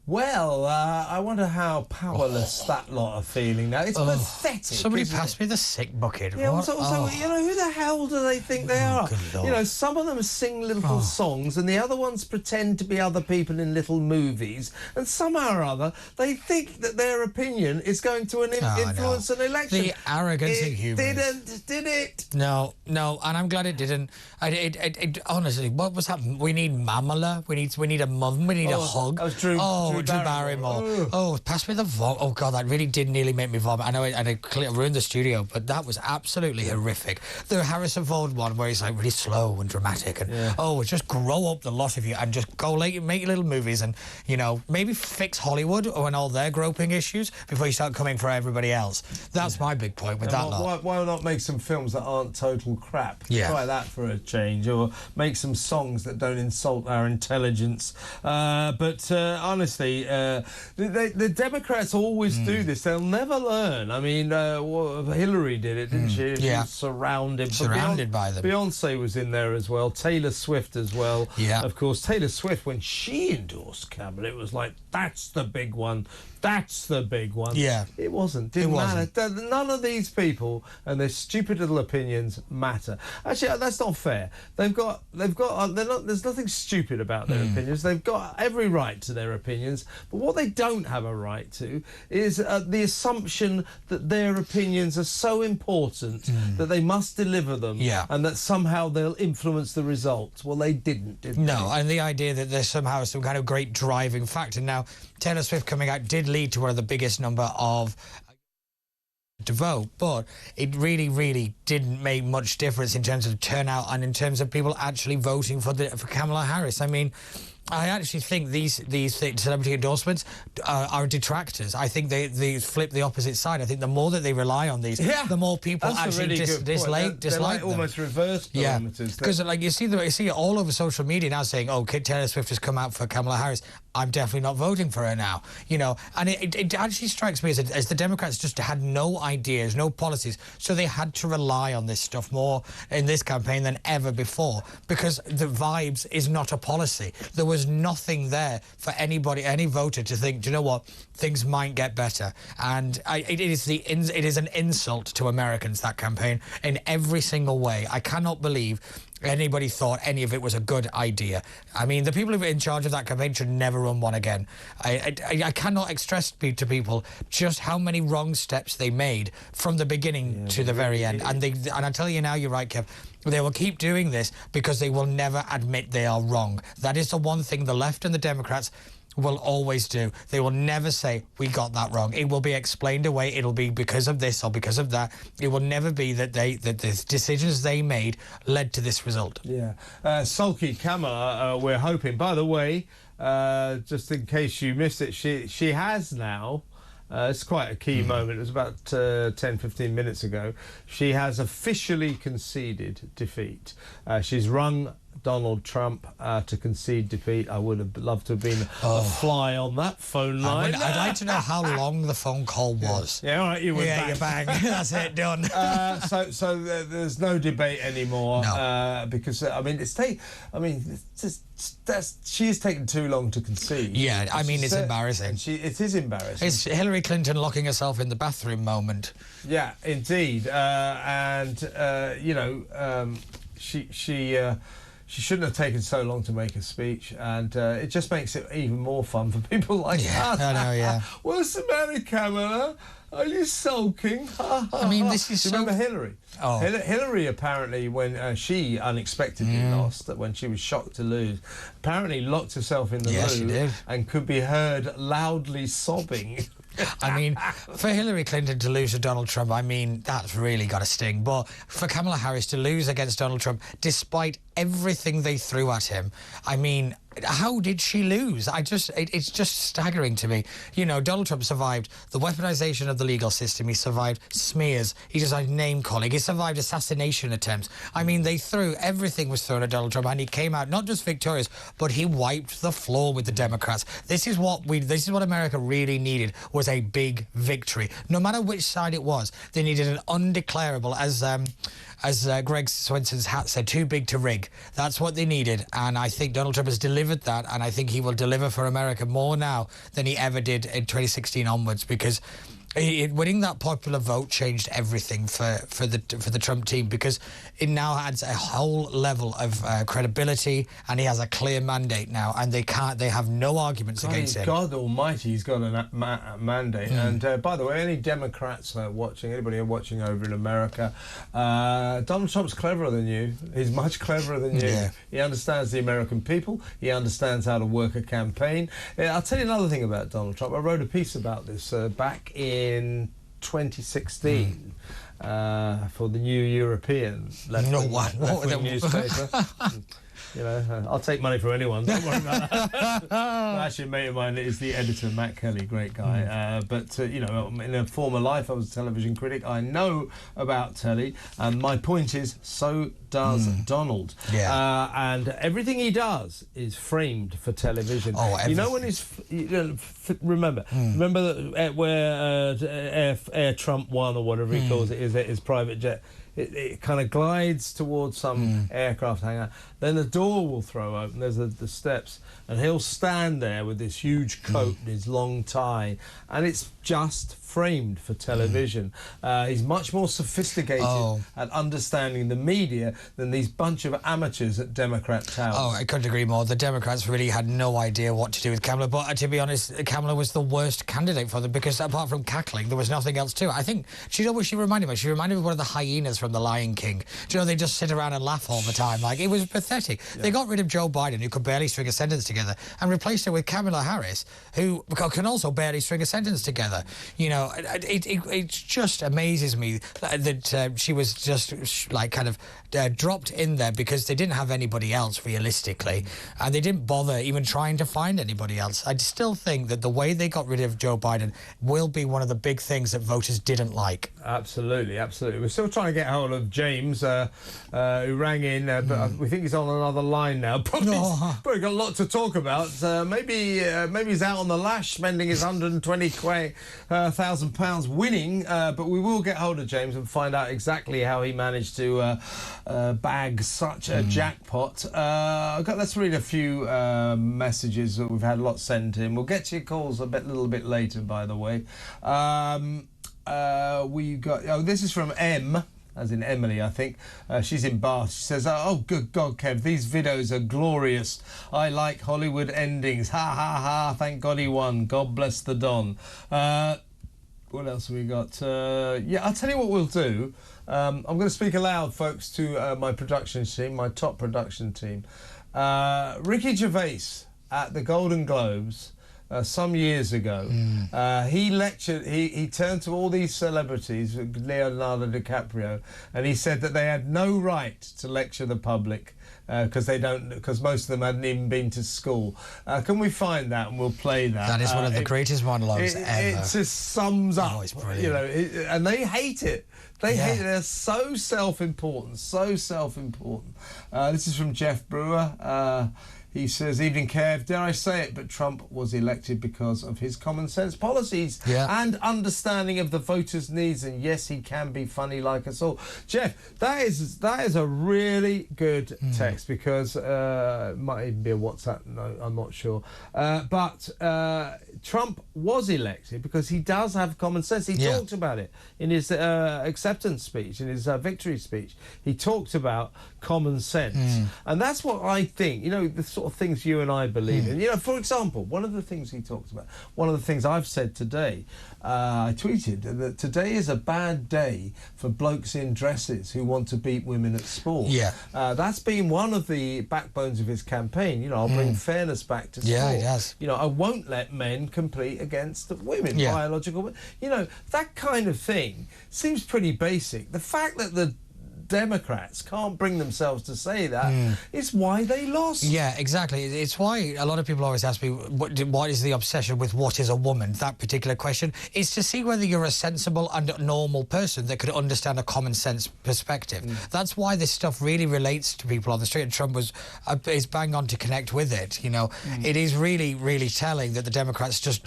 Well, I wonder how powerless that lot are feeling now. It's pathetic. Somebody passed me the sick bucket. Yeah, also, you know, who the hell do they think they are? You know, some of them sing little songs and the other ones pretend to be other people in little movies, and somehow or other they think that their opinion is going to influence an election. The arrogance and hubris. Did it? No, and I'm glad it didn't. Honestly, what was happening? We need Mamala. We need a mum. We need a hug. That was Drew Barrymore. Oh, pass me the vomit. Oh, God, that really did nearly make me vomit. I know it ruined the studio, but that was absolutely horrific. The Harrison Ford one where he's like really slow and dramatic and, just grow up, the lot of you, and just go make your little movies and, you know, maybe fix Hollywood and all their groping issues before you start coming for everybody else. That's my big point with that lot. Why not make some films that aren't total crap? Yeah. Try that for a change, or make some songs that don't insult our intelligence. But honestly, the Democrats always do this. They'll never learn. I mean, Hillary did it, didn't she? She was surrounded by them. Beyoncé was in there as well. Taylor Swift as well. Yeah. Of course, Taylor Swift, when she endorsed Kamala, it was like, that's the big one. That's the big one. Yeah. It wasn't. Didn't matter. None of these people and their stupid little opinions matter. Actually, that's not fair. There's nothing stupid about their opinions. They've got every right to their opinions. But what they don't have a right to is the assumption that their opinions are so important that they must deliver them and that somehow they'll influence the results. Well, they didn't, did they? No, and the idea that there's somehow some kind of great driving factor. Now, Taylor Swift coming out did lead to one of the biggest number of to vote, but it really didn't make much difference in terms of turnout and in terms of people actually voting for Kamala Harris. I mean, I actually think these celebrity endorsements are detractors. I think they flip the opposite side. I think the more that they rely on these, the more people actually dislike them. Almost reverse parameters. Because like you see it all over social media now saying, "Oh, Taylor Swift has come out for Kamala Harris. I'm definitely not voting for her now." You know, and it actually strikes me as the Democrats just had no ideas, no policies, so they had to rely on this stuff more in this campaign than ever before, because the vibes is not a policy. There was nothing there for anybody, any voter, to think, do you know what, things might get better. And it is an insult to Americans, that campaign, in every single way. I cannot believe anybody thought any of it was a good idea. I mean, the people who are in charge of that campaign should never run one again. I cannot stress to people just how many wrong steps they made from the beginning to the very end. And I tell you now, you're right, Kev, they will keep doing this because they will never admit they are wrong. That is the one thing the left and the Democrats will always do. They will never say, we got that wrong. It will be explained away. It'll be because of this or because of that. It will never be that the decisions they made led to this result. Yeah. Sulky Kamala, we're hoping. By the way, just in case you missed it, she has now, it's quite a key moment. It was about 10-15 minutes ago. She has officially conceded defeat. She's rung Donald Trump to concede defeat. I would have loved to have been a fly on that phone line. I'd like to know how long the phone call was. Yeah, all right, you went back. You're back. That's it, done. So there's no debate anymore. No. Because she's taken too long to concede. Yeah, I mean, it's embarrassing. It is embarrassing. It's Hillary Clinton locking herself in the bathroom moment. Yeah, indeed. She shouldn't have taken so long to make a speech, and it just makes it even more fun for people like us. I know, yeah. What's the matter, Kamala? Are you sulking? I mean, this is Remember Hillary? Oh. Hillary apparently, when she unexpectedly lost, when she was shocked to lose, apparently locked herself in the loo and could be heard loudly sobbing. I mean, for Hillary Clinton to lose to Donald Trump, I mean, that's really got to sting. But for Kamala Harris to lose against Donald Trump, despite everything they threw at him, I mean, how did she lose? It's just staggering to me. You know, Donald Trump survived the weaponization of the legal system. He survived smears. He survived name-calling. He survived assassination attempts. I mean, everything was thrown at Donald Trump, and he came out not just victorious, but he wiped the floor with the Democrats. This is what America really needed, was a big victory. No matter which side it was, they needed an undeclarable, as Greg Swenson's hat said, too big to rig. That's what they needed, and I think Donald Trump has delivered delivered that, and I think he will deliver for America more now than he ever did in 2016 onwards, because winning that popular vote changed everything for the Trump team, because it now adds a whole level of credibility, and he has a clear mandate now, and they have no arguments against him. God Almighty, he's got a mandate. And by the way, any Democrats watching, anybody watching over in America, Donald Trump's cleverer than you. He's much cleverer than you. Yeah. He understands the American people. He understands how to work a campaign. I'll tell you another thing about Donald Trump. I wrote a piece about this back in 2016 for the New European left-wing newspaper. You know, I'll take money from anyone. Don't worry about that. Actually, a mate of mine is the editor, Matt Kelly, great guy. But you know, in a former life, I was a television critic. I know about telly, and my point is, so does Donald. Yeah. And everything he does is framed for television. Oh, everything. You know, when he's remember that where Air Trump 1 or whatever he calls it is his private jet. It kind of glides towards some aircraft hangar. Then the door will throw open. There's the steps, and he'll stand there with this huge coat and his long tie, and it's just framed for television. He's much more sophisticated at understanding the media than these bunch of amateurs at Democrat Tower. Oh, I couldn't agree more. The Democrats really had no idea what to do with Kamala, but to be honest, Kamala was the worst candidate for them, because apart from cackling, there was nothing else to it. I think, do you know what she reminded me of? She reminded me of one of the hyenas from The Lion King. Do you know, they just sit around and laugh all the time. Like, it was pathetic. Yeah. They got rid of Joe Biden, who could barely string a sentence together, and replaced her with Kamala Harris, who can also barely string a sentence together. You know, it just amazes me that she was just like kind of dropped in there because they didn't have anybody else realistically, and they didn't bother even trying to find anybody else. I still think that the way they got rid of Joe Biden will be one of the big things that voters didn't like. Absolutely, absolutely. We're still trying to get hold of James, who rang in, but we think he's on another line now. Probably got a lot to talk about. Maybe he's out on the lash, spending his £120,000 winning, but we will get hold of James and find out exactly how he managed to bag such a jackpot. Let's read a few messages that we've had lots sent in. We'll get to your calls a little bit later, by the way. We got this is from M, as in Emily, I think. She's in Bath. She says, oh, good God, Kev, these videos are glorious. I like Hollywood endings. Ha, ha, ha. Thank God he won. God bless the Don. What else have we got? I'll tell you what we'll do. I'm going to speak aloud, folks, to my production team, my top production team. Ricky Gervais at the Golden Globes some years ago, he lectured, he turned to all these celebrities, Leonardo DiCaprio, and he said that they had no right to lecture the public because most of them hadn't even been to school. Can we find that and we'll play that? That is one of the greatest monologues ever. It just sums up, it's brilliant. You know, and they hate it. They hate it. They're so self-important, so self-important. This is from Jeff Brewer. He says, evening Kev, dare I say it, but Trump was elected because of his common sense policies and understanding of the voters' needs, and yes, he can be funny like us all. Jeff, that is a really good text, because it might even be a WhatsApp note, I'm not sure. But Trump was elected because he does have common sense. He talked about it in his acceptance speech, in his victory speech. He talked about common sense. And that's what I think, you know, the sort of things you and I believe in. You know, for example, one of the things he talks about, one of the things I've said today, I tweeted that today is a bad day for blokes in dresses who want to beat women at sport. That's been one of the backbones of his campaign. You know, I'll bring fairness back to sport. You know, I won't let men compete against women, biological women. You know, that kind of thing seems pretty basic. The fact that the Democrats can't bring themselves to say that is why they lost. Yeah, exactly. It's why a lot of people always ask me, what is the obsession with what is a woman? That particular question is to see whether you're a sensible and normal person that could understand a common sense perspective. That's why this stuff really relates to people on the street, and Trump is bang on to connect with it. You know, it is really, really telling that the Democrats just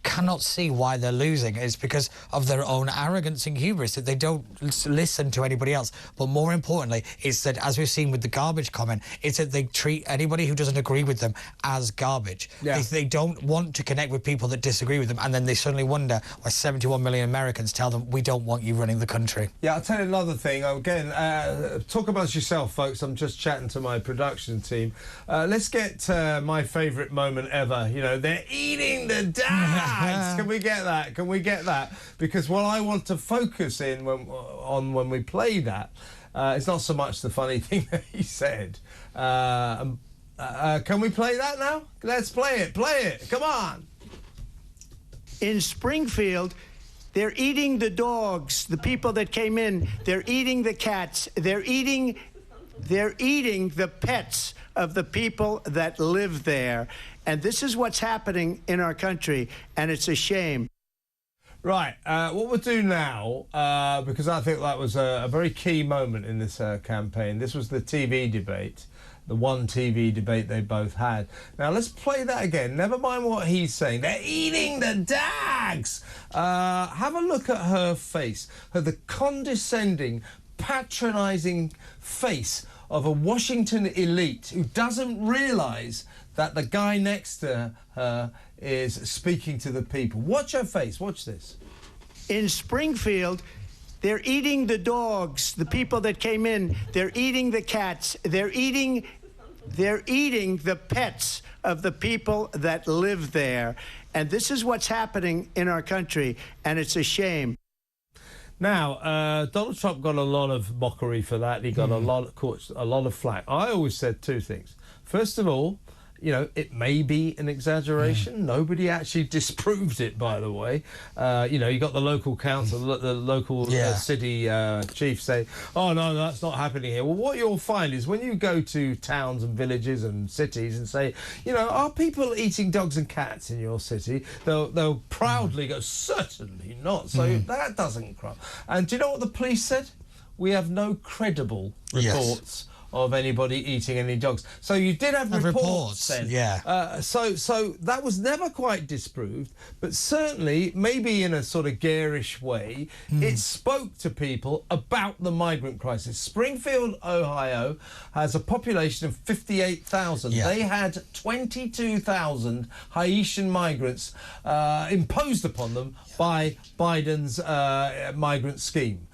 cannot see why they're losing. It's because of their own arrogance and hubris, that they don't listen to anybody else. else. But more importantly, it's that, as we've seen with the garbage comment, it's that they treat anybody who doesn't agree with them as garbage. Yeah. They don't want to connect with people that disagree with them, and then they suddenly wonder why 71 million Americans tell them, we don't want you running the country. Yeah, I'll tell you another thing. Again, talk amongst yourself, folks. I'm just chatting to my production team. Let's get my favourite moment ever. You know, they're eating the dads. Can we get that? Can we get that? Because what I want to focus in on when we play that, it's not so much the funny thing that he said. Can we play that now? Let's play it. Play it. Come on. In Springfield, they're eating the dogs, the people that came in. They're eating the cats. They're eating the pets of the people that live there. And this is what's happening in our country, and it's a shame. Right, what we'll do now, because I think that was a very key moment in this campaign. This was the TV debate, the one TV debate they both had. Now, let's play that again. Never mind what he's saying. They're eating the dags! Have a look at her face, the condescending, patronising face of a Washington elite who doesn't realise that the guy next to her is speaking to the people. Watch her face. Watch this. In Springfield, they're eating the dogs, the people that came in. They're eating the cats. They're eating the pets of the people that live there. And this is what's happening in our country, and it's a shame. Now, Donald Trump got a lot of mockery for that. He got a lot of flack. I always said two things. First of all, you know, it may be an exaggeration. Nobody actually disproved it, by the way. You know, you got the local council, the local city chief say, oh, no, that's not happening here. Well, what you'll find is when you go to towns and villages and cities and say, you know, are people eating dogs and cats in your city? They'll proudly go, certainly not. So that doesn't crop. And do you know what the police said? We have no credible reports of anybody eating any dogs. So you did have reports then. Yeah. So that was never quite disproved, but certainly, maybe in a sort of garish way, it spoke to people about the migrant crisis. Springfield, Ohio, has a population of 58,000. Yeah. They had 22,000 Haitian migrants imposed upon them by Biden's migrant scheme.